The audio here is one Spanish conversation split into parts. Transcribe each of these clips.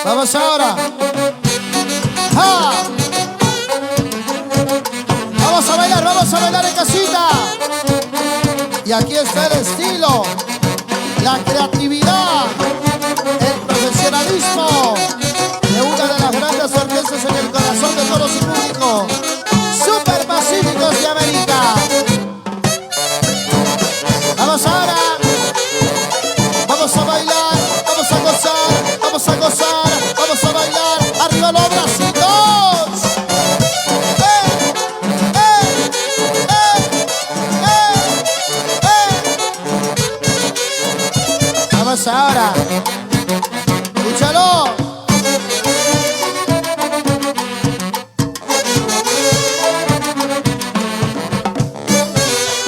Vamos ahora. ¡Ja! Vamos a bailar en casita. Y aquí está el estilo, la creatividad, el profesionalismo de una de las grandes orquestas en el corazón de todo su público. Super Pacíficos de América. Vamos ahora. Vamos a bailar, vamos a gozar, vamos a gozar, vamos a bailar. Arriba los bracitos. Vamos ahora. Escúchalo.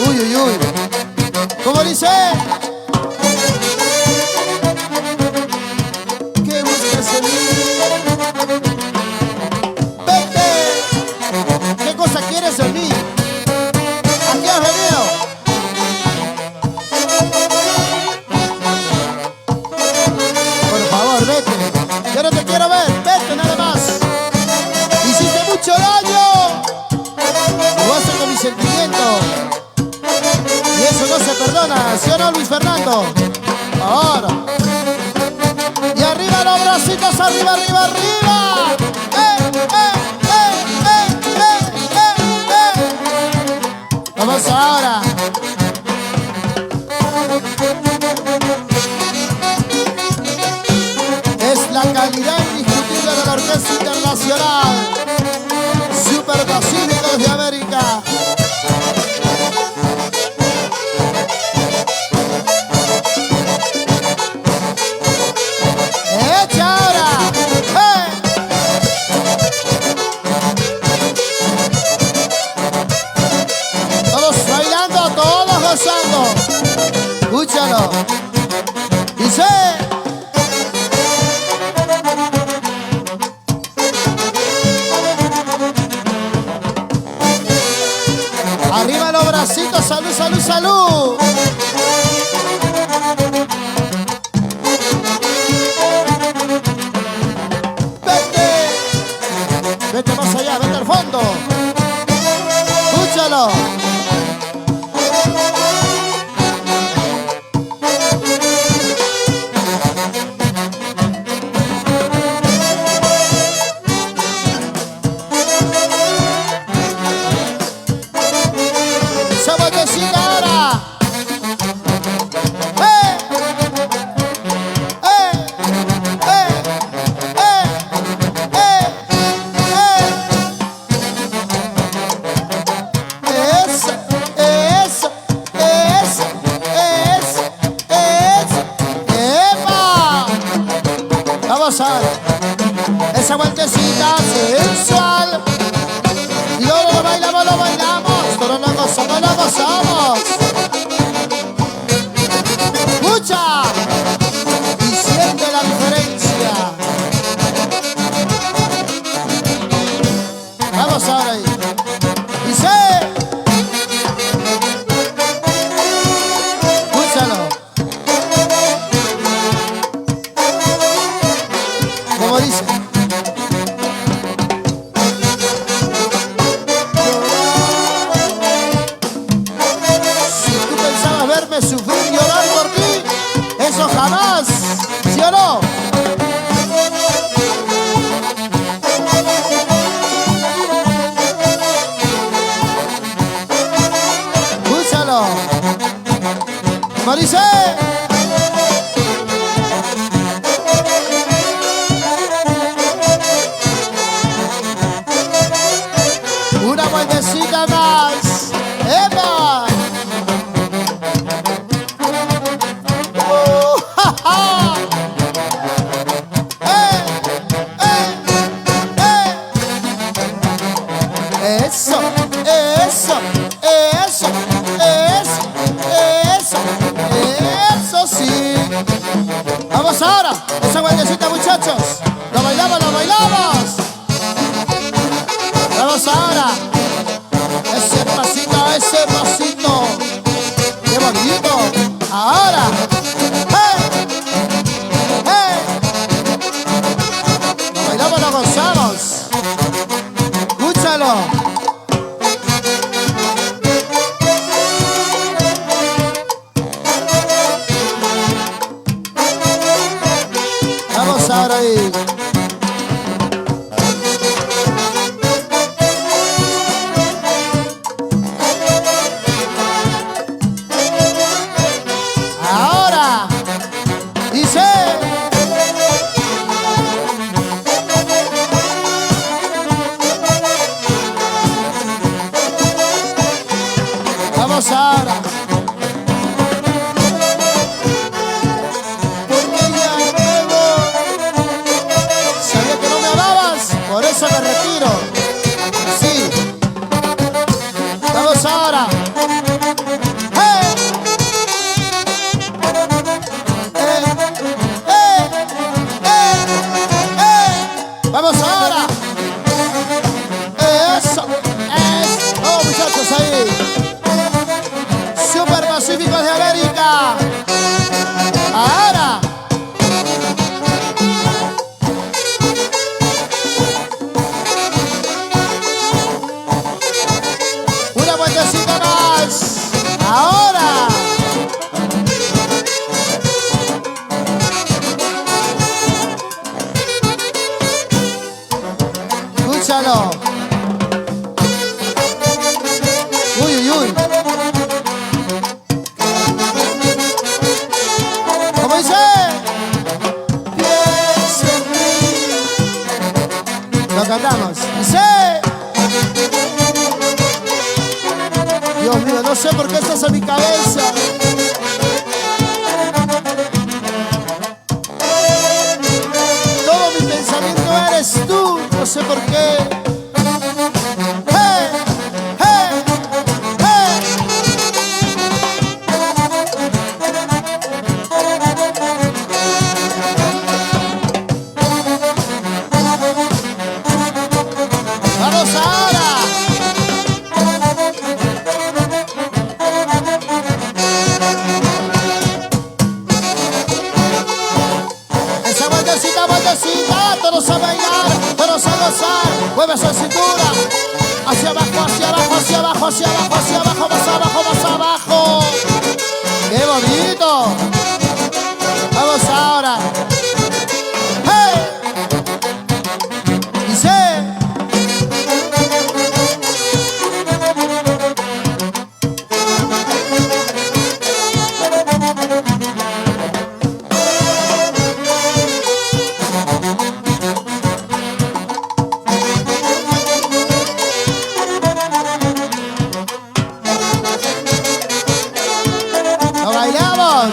Uy, uy, uy. ¿Cómo dice? ¿Qué buscas en mí? Vete. ¿Qué cosa quieres en mí? Aquí has venido. Por favor, vete. Yo no te quiero ver. Vete nada más. Hiciste mucho daño. Jugaste con mis sentimientos. Y eso no se perdona, ¿sí o no, Luis Fernando? Ahora. Y arriba los bracitos, arriba, arriba, arriba. Vamos ahora. Es la calidad indiscutible de la Orquesta Internacional Super Pacíficos de América. Escúchalo. Dice. Arriba los bracitos. Salud, salud, salud. Vete. Vete más allá, vete al fondo. Escúchalo. Esa vueltecita sensual. Y luego lo bailamos, pero lo gozamos, lo gozamos. Escucha y siente la diferencia. Vamos ahora ahí. Dice. Escúchalo. Como dice. Si tú pensabas verme sufrir, llorar por ti, eso jamás, ¿sí o no? Escúchalo. Como dice. Vamos ahora ahí. Ahora dice. Vamos ahora. Porque ya me voy. Sabía que no me amabas, por eso me retiro. Sí. Vamos ahora. ¡Hey! Vamos ahora. Eso es. Oh, muchachos, ahí. Super Pacíficos de América. Ahora. Una vueltecita más. Ahora. Escúchalo. Uy, uy, uy. ¿Cómo dice? Piensa en mí. Lo cantamos. Dice. Dios mío, no sé por qué estás en mi cabeza. Todo mi pensamiento eres tú. No sé por qué. ¡Hey! ¡Hey! ¡Hey! ¡Vamos ahora! Esa vueltecita, todos a bailar, todos a gozar. Mueve esa cintura. Hacia abajo, hacia abajo, hacia abajo, hacia abajo, hacia abajo, más abajo, más abajo. ¡Qué bonito! Vamos ahora. ¡Hey! Dice. ¡Lo bailamos!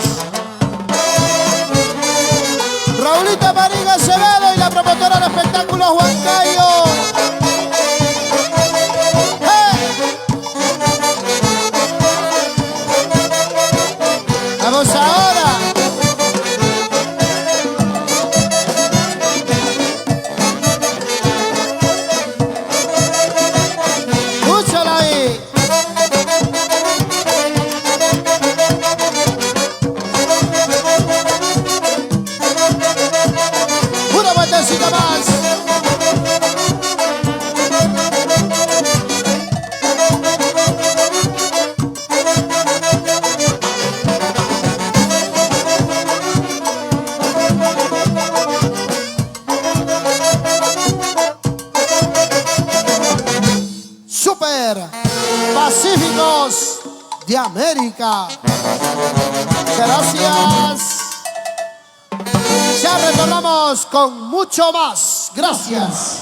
Raulito Marín Acevedo y la promotora de espectáculos Juan Cayo. ¡Hey! ¡Vamos ahora! ¡Escúchala ahí! Una vueltecita más. Super Pacíficos de América. Gracias. Ya retornamos con mucho más. Gracias.